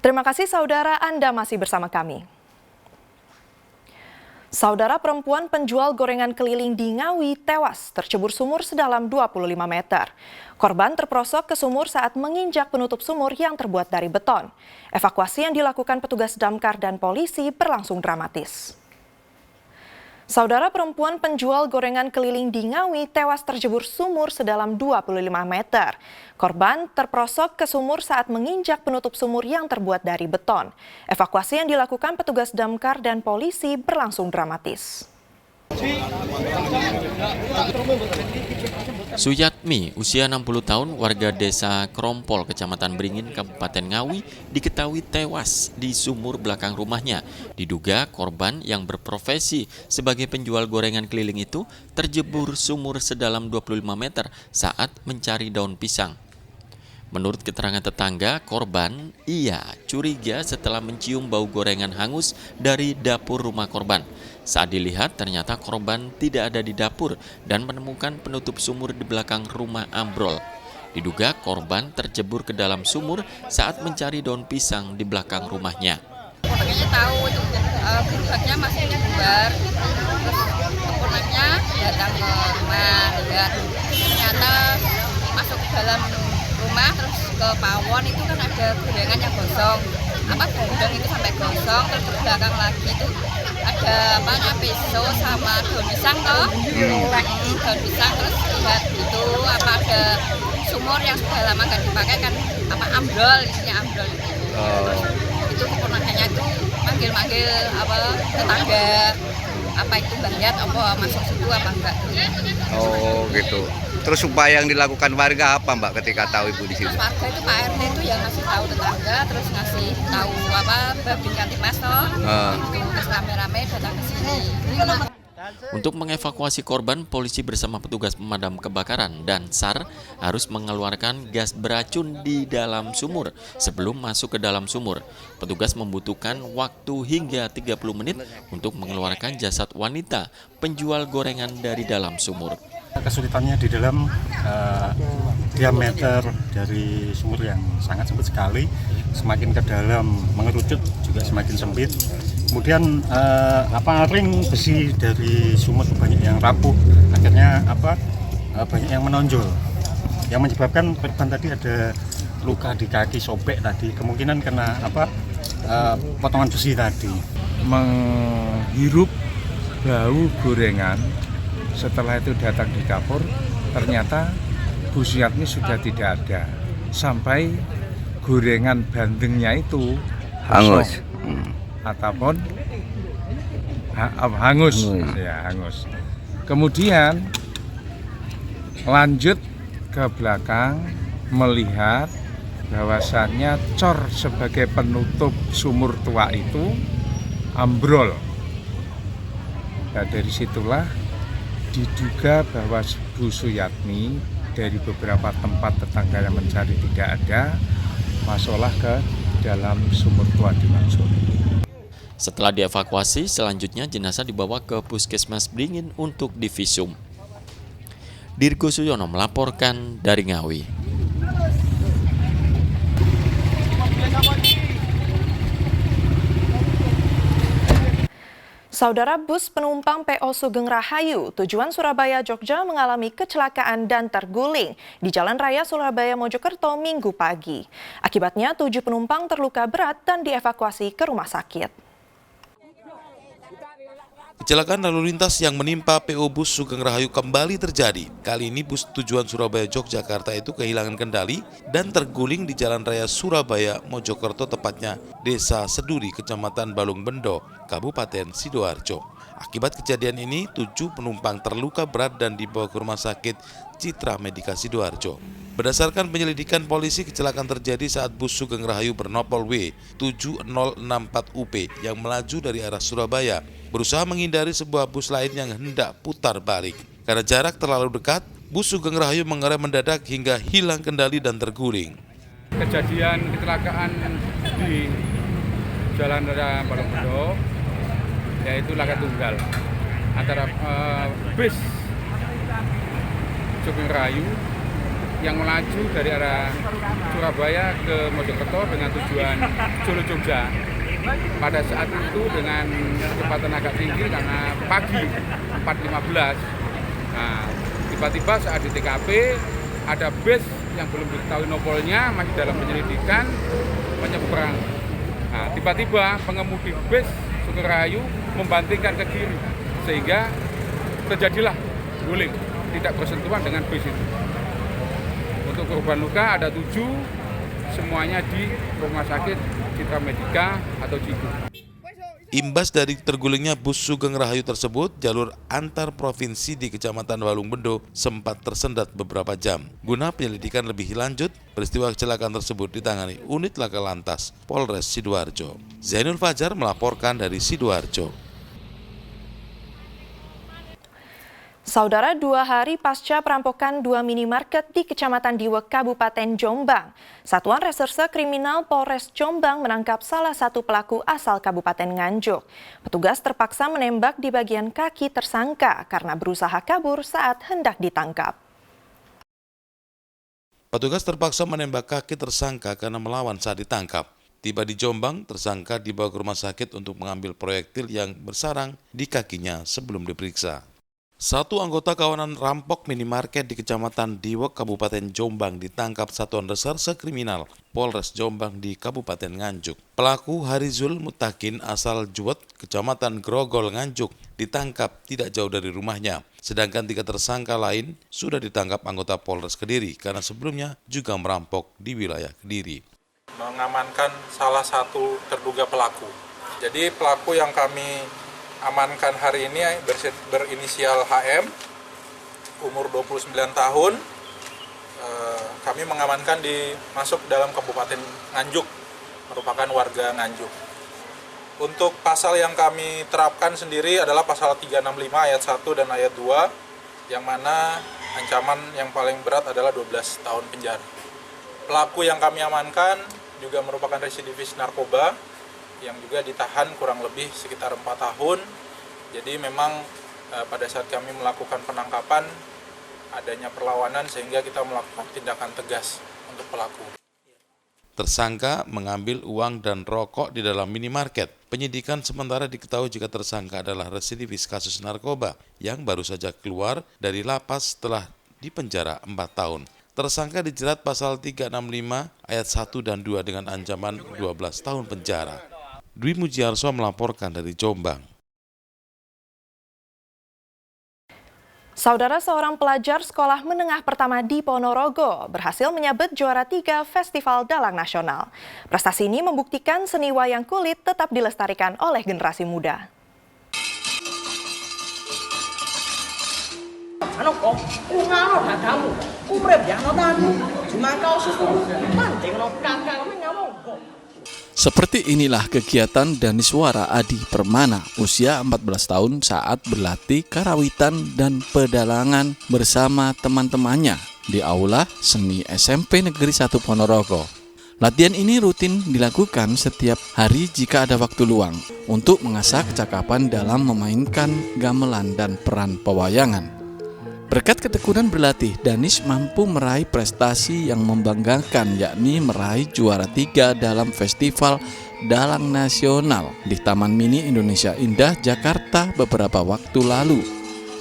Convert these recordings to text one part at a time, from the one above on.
Terima kasih saudara, Anda masih bersama kami. Saudara perempuan penjual gorengan keliling di Ngawi tewas tercebur sumur sedalam 25 meter. Korban terperosok ke sumur saat menginjak penutup sumur yang terbuat dari beton. Evakuasi yang dilakukan petugas damkar dan polisi berlangsung dramatis. Saudara perempuan penjual gorengan keliling di Ngawi tewas terjebur sumur sedalam 25 meter. Korban terperosok ke sumur saat menginjak penutup sumur yang terbuat dari beton. Evakuasi yang dilakukan petugas damkar dan polisi berlangsung dramatis. Suyatmi, usia 60 tahun, warga desa Krompol, Kecamatan Beringin, Kabupaten Ngawi, diketahui tewas di sumur belakang rumahnya. Diduga korban yang berprofesi sebagai penjual gorengan keliling itu terjebur sumur sedalam 25 meter saat mencari daun pisang. Menurut keterangan tetangga, korban curiga setelah mencium bau gorengan hangus dari dapur rumah korban. Saat dilihat, ternyata korban tidak ada di dapur dan menemukan penutup sumur di belakang rumah ambrol. Diduga korban tercebur ke dalam sumur saat mencari daun pisang di belakang rumahnya. Makanya tahu itu gerobaknya masih di luar, terus keponanya datang ke rumah, lihat ternyata masuk ke dalam rumah, terus ke pawon itu kan ada gorengan yang gosong, bandeng itu sampai gosong, terus ke belakang lagi itu ada pisau sama daun pisang toh, daun pisang, terus lihat itu ada sumur yang sudah lama nggak dipakai kan, ambrol, isinya ambrol itu. Itu keponakannya itu manggil tetangga, itu lihat masuk situ apa enggak. Oh gitu. Terus upaya yang dilakukan warga apa Mbak ketika tahu ibu di situ? Warga itu Pak RT itu yang ngasih tahu tetangga, terus ngasih tahu Babin Kantimas toh. Terus rame-rame datang ke sini. Untuk mengevakuasi korban, polisi bersama petugas pemadam kebakaran dan SAR harus mengeluarkan gas beracun di dalam sumur sebelum masuk ke dalam sumur. Petugas membutuhkan waktu hingga 30 menit untuk mengeluarkan jasad wanita penjual gorengan dari dalam sumur. Kesulitannya di dalam diameter dari sumur yang sangat sempit sekali, semakin ke dalam mengerucut juga semakin sempit. Kemudian ring besi dari sumur banyak yang rapuh, akhirnya banyak yang menonjol, yang menyebabkan korban tadi ada luka di kaki, sobek tadi, kemungkinan kena potongan besi tadi. Menghirup bau gorengan, setelah itu datang di dapur, ternyata Bu Suyatmi sudah tidak ada, sampai gorengan bandengnya itu Hangus. Ataupun hangus. Kemudian lanjut ke belakang melihat bahwasannya cor sebagai penutup sumur tua itu ambrol. Nah, dari situlah diduga bahwa Bu Suyatmi dari beberapa tempat tetangga yang mencari tidak ada, masuklah ke dalam sumur tua dimaksud. Setelah dievakuasi, selanjutnya jenazah dibawa ke Puskesmas Beringin untuk divisum. Dirgo Suyono melaporkan dari Ngawi. Saudara, bus penumpang PO Sugeng Rahayu tujuan Surabaya Jogja mengalami kecelakaan dan terguling di Jalan Raya Surabaya Mojokerto Minggu pagi. Akibatnya 7 penumpang terluka berat dan dievakuasi ke rumah sakit. Kecelakaan lalu lintas yang menimpa PO Bus Sugeng Rahayu kembali terjadi. Kali ini bus tujuan Surabaya Yogyakarta itu kehilangan kendali dan terguling di Jalan Raya Surabaya Mojokerto, tepatnya Desa Seduri, Kecamatan Balung Bendo, Kabupaten Sidoarjo. Akibat kejadian ini, 7 penumpang terluka berat dan dibawa ke Rumah Sakit Citra Medika Sidoarjo. Berdasarkan penyelidikan polisi, kecelakaan terjadi saat bus Sugeng Rahayu bernopol W7064 UP yang melaju dari arah Surabaya, berusaha menghindari sebuah bus lain yang hendak putar balik. Karena jarak terlalu dekat, bus Sugeng Rahayu mengerem mendadak hingga hilang kendali dan terguling. Kejadian kecelakaan di Jalan Raya Balung Bendo, yaitu laka tunggal antara bus Sugeng Rahayu yang melaju dari arah Surabaya ke Mojokerto dengan tujuan Solo Jogja. Pada saat itu dengan kecepatan agak tinggi karena pagi 4.15. Nah, tiba-tiba saat di TKP ada bus yang belum diketahui nopolnya, masih dalam penyelidikan, menyeberang. Nah, tiba-tiba pengemudi bus Sugeng Rahayu membantingkan ke kiri sehingga terjadilah guling, tidak bersentuhan dengan bus itu. Untuk korban luka ada 7, semuanya di Rumah Sakit Citra Medika atau Ciku. Imbas dari tergulingnya bus Sugeng Rahayu tersebut, jalur antar provinsi di Kecamatan Walungbendo sempat tersendat beberapa jam. Guna penyelidikan lebih lanjut, peristiwa kecelakaan tersebut ditangani unit Laka Lantas Polres Sidoarjo. Zainul Fajar melaporkan dari Sidoarjo. Saudara, 2 hari pasca perampokan 2 minimarket di Kecamatan Diwek, Kabupaten Jombang, Satuan Reserse Kriminal Polres Jombang menangkap salah satu pelaku asal Kabupaten Nganjuk. Petugas terpaksa menembak di bagian kaki tersangka karena berusaha kabur saat hendak ditangkap. Petugas terpaksa menembak kaki tersangka karena melawan saat ditangkap. Tiba di Jombang, tersangka dibawa ke rumah sakit untuk mengambil proyektil yang bersarang di kakinya sebelum diperiksa. Satu anggota kawanan rampok minimarket di Kecamatan Diwek, Kabupaten Jombang ditangkap Satuan Reserse Kriminal Polres Jombang di Kabupaten Nganjuk. Pelaku Harizul Mutakin asal Juwet, Kecamatan Grogol, Nganjuk, ditangkap tidak jauh dari rumahnya. Sedangkan 3 tersangka lain sudah ditangkap anggota Polres Kediri karena sebelumnya juga merampok di wilayah Kediri. Mengamankan salah satu terduga pelaku. Jadi pelaku yang kami amankan hari ini berinisial HM, umur 29 tahun. Kami mengamankan masuk dalam Kabupaten Nganjuk, merupakan warga Nganjuk. Untuk pasal yang kami terapkan sendiri adalah pasal 365 ayat 1 dan ayat 2, yang mana ancaman yang paling berat adalah 12 tahun penjara. Pelaku yang kami amankan juga merupakan residivis narkoba, yang juga ditahan kurang lebih sekitar 4 tahun. Jadi memang pada saat kami melakukan penangkapan adanya perlawanan sehingga kita melakukan tindakan tegas untuk pelaku. Tersangka mengambil uang dan rokok di dalam minimarket. Penyidikan sementara diketahui jika tersangka adalah residivis kasus narkoba yang baru saja keluar dari lapas setelah dipenjara 4 tahun. Tersangka dijerat pasal 365 ayat 1 dan 2 dengan ancaman 12 tahun penjara. Dwi Mujiarso melaporkan dari Jombang. Saudara, seorang pelajar sekolah menengah pertama di Ponorogo berhasil menyabet juara 3 Festival Dalang Nasional. Prestasi ini membuktikan seni wayang kulit tetap dilestarikan oleh generasi muda. Seperti inilah kegiatan Daniswara Adi Permana, usia 14 tahun saat berlatih karawitan dan pedalangan bersama teman-temannya di Aula Seni SMP Negeri 1 Ponorogo. Latihan ini rutin dilakukan setiap hari jika ada waktu luang untuk mengasah kecakapan dalam memainkan gamelan dan peran pewayangan. Berkat ketekunan berlatih, Danis mampu meraih prestasi yang membanggakan, yakni meraih juara 3 dalam Festival Dalang Nasional di Taman Mini Indonesia Indah, Jakarta beberapa waktu lalu.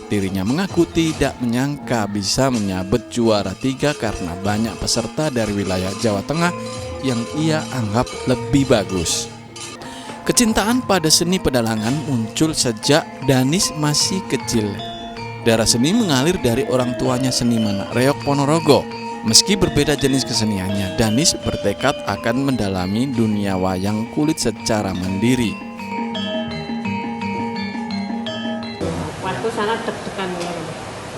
Dirinya mengaku tidak menyangka bisa menyabet juara 3 karena banyak peserta dari wilayah Jawa Tengah yang ia anggap lebih bagus. Kecintaan pada seni pedalangan muncul sejak Danis masih kecil. Darah seni mengalir dari orang tuanya seniman reok Ponorogo. Meski berbeda jenis keseniannya, Danis bertekad akan mendalami dunia wayang kulit secara mandiri. Waktu sangat deg-degan ya.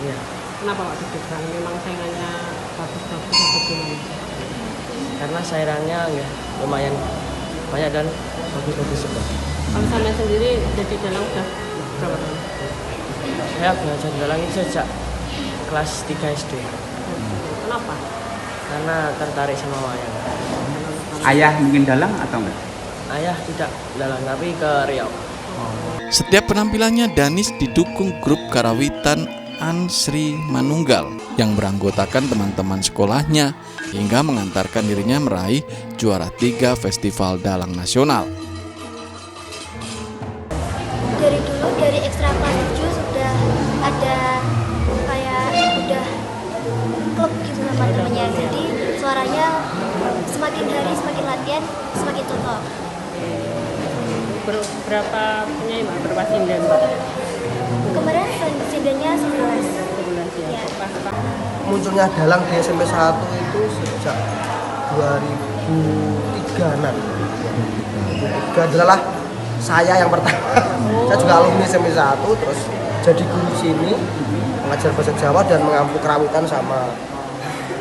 Iya. Kenapa Pak deg-degan? Memang saingannya bagus-bagus atau gimana? Karena saingannya ya lumayan banyak dan bagus-bagus juga. Kalau sampai sendiri jadi dalang udah berapa tahun? Saya belajar dalang ini sejak kelas 3 SD. Kenapa? Karena tertarik sama wayang. Ayah mungkin dalang atau enggak? Ayah tidak dalang, tapi ke Riau. Setiap penampilannya, Danis didukung grup karawitan Ansri Manunggal yang beranggotakan teman-teman sekolahnya hingga mengantarkan dirinya meraih juara 3 Festival Dalang Nasional. Dari dulu, dari ekstra kelas 7 sudah ada kayak udah klub gitu sama temennya. Jadi suaranya semakin hari semakin latihan semakin cocok. Berapa penyanyi Mbak? Berapa sinden Mbak? Kemarin sindennya 11 ya. Munculnya dalang di SMP 1 itu sejak 2003-an. 2003 adalah saya yang pertama. Saya juga alumni SMP 1, terus jadi guru sini, mengajar bahasa Jawa dan mengampu kerawitan sama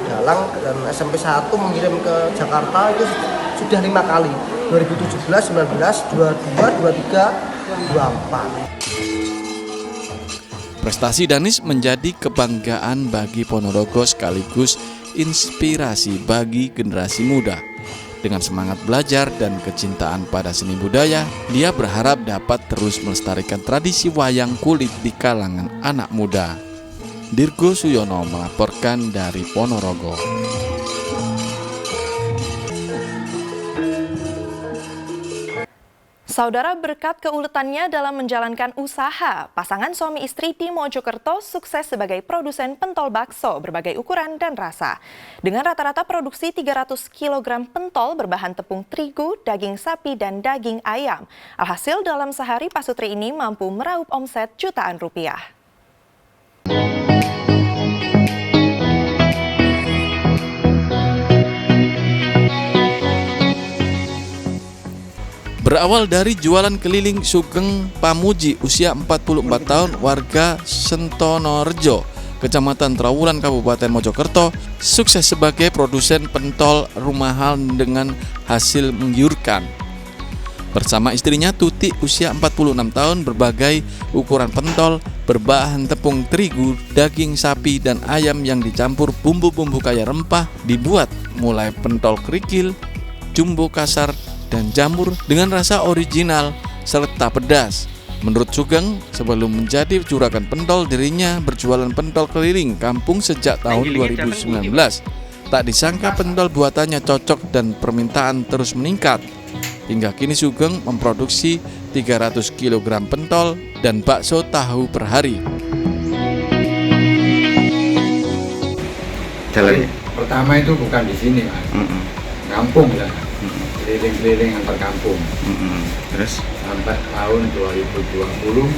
dalang. Dan SMP 1 mengirim ke Jakarta itu sudah 5 kali. 2017, 19, 22, 23, 24. Prestasi Danis menjadi kebanggaan bagi Ponorogo sekaligus inspirasi bagi generasi muda. Dengan semangat belajar dan kecintaan pada seni budaya, dia berharap dapat terus melestarikan tradisi wayang kulit di kalangan anak muda. Dirgo Suyono melaporkan dari Ponorogo. Saudara, berkat keuletannya dalam menjalankan usaha, pasangan suami istri di Mojokerto sukses sebagai produsen pentol bakso berbagai ukuran dan rasa. Dengan rata-rata produksi 300 kg pentol berbahan tepung terigu, daging sapi, dan daging ayam. Alhasil dalam sehari Pak Sutri ini mampu meraup omset jutaan rupiah. Berawal dari jualan keliling Sugeng Pamuji usia 44 tahun warga Sentonorejo, Kecamatan Trawulan, Kabupaten Mojokerto, sukses sebagai produsen pentol rumahan dengan hasil menggiurkan. Bersama istrinya Tuti usia 46 tahun, berbagai ukuran pentol berbahan tepung terigu, daging sapi, dan ayam yang dicampur bumbu-bumbu kaya rempah dibuat mulai pentol kerikil, jumbo kasar, dan jamur dengan rasa original serta pedas. Menurut Sugeng, sebelum menjadi juragan pentol, dirinya berjualan pentol keliling kampung sejak tahun 2019. Tak disangka pentol buatannya cocok dan permintaan terus meningkat. Hingga kini Sugeng memproduksi 300 kg pentol dan bakso tahu per hari. Jalan pertama itu bukan di sini, Mas. Kampung ya. Keliling-keliling antar kampung. Terus sampai tahun 2020,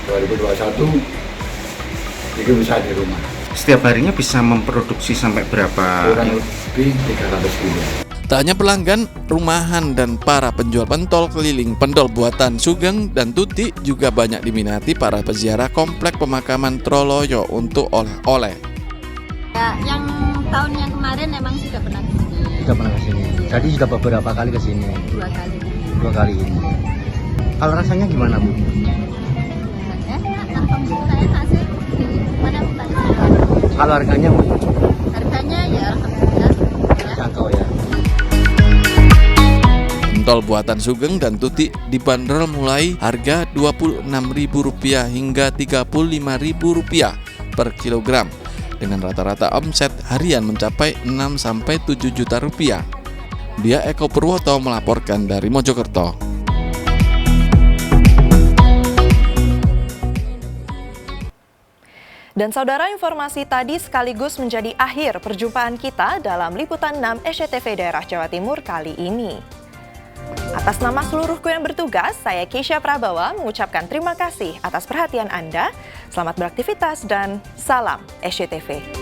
2021 itu bisa di rumah. setiap harinya bisa memproduksi sampai berapa? Kurang lebih 300 kilo. Tak hanya pelanggan rumahan dan para penjual pentol keliling, pentol buatan Sugeng dan Tuti juga banyak diminati para peziarah komplek pemakaman Troloyo untuk oleh-oleh. Ya, yang tahun yang kemarin emang sudah pernah ke sini. Sudah pernah ke sini. Jadi sudah beberapa kali ke sini. 2 kali. 2 kali ini. Kalau rasanya gimana, Bu? Ya, alhamdulillah enak sih. Mana bukan. Kalau harganya, Bu? Harganya ya alhamdulillah jangkau ya. Pentol buatan Sugeng dan Tuti dibanderol mulai harga Rp26.000 hingga Rp35.000 per kilogram, dengan rata-rata omset harian mencapai 6-7 juta rupiah. Dia Eko Purwoto melaporkan dari Mojokerto. Dan saudara, informasi tadi sekaligus menjadi akhir perjumpaan kita dalam Liputan 6 SCTV Daerah Jawa Timur kali ini. Atas nama seluruh kru yang bertugas, saya Keisha Prabawa mengucapkan terima kasih atas perhatian Anda. Selamat beraktivitas dan salam SCTV.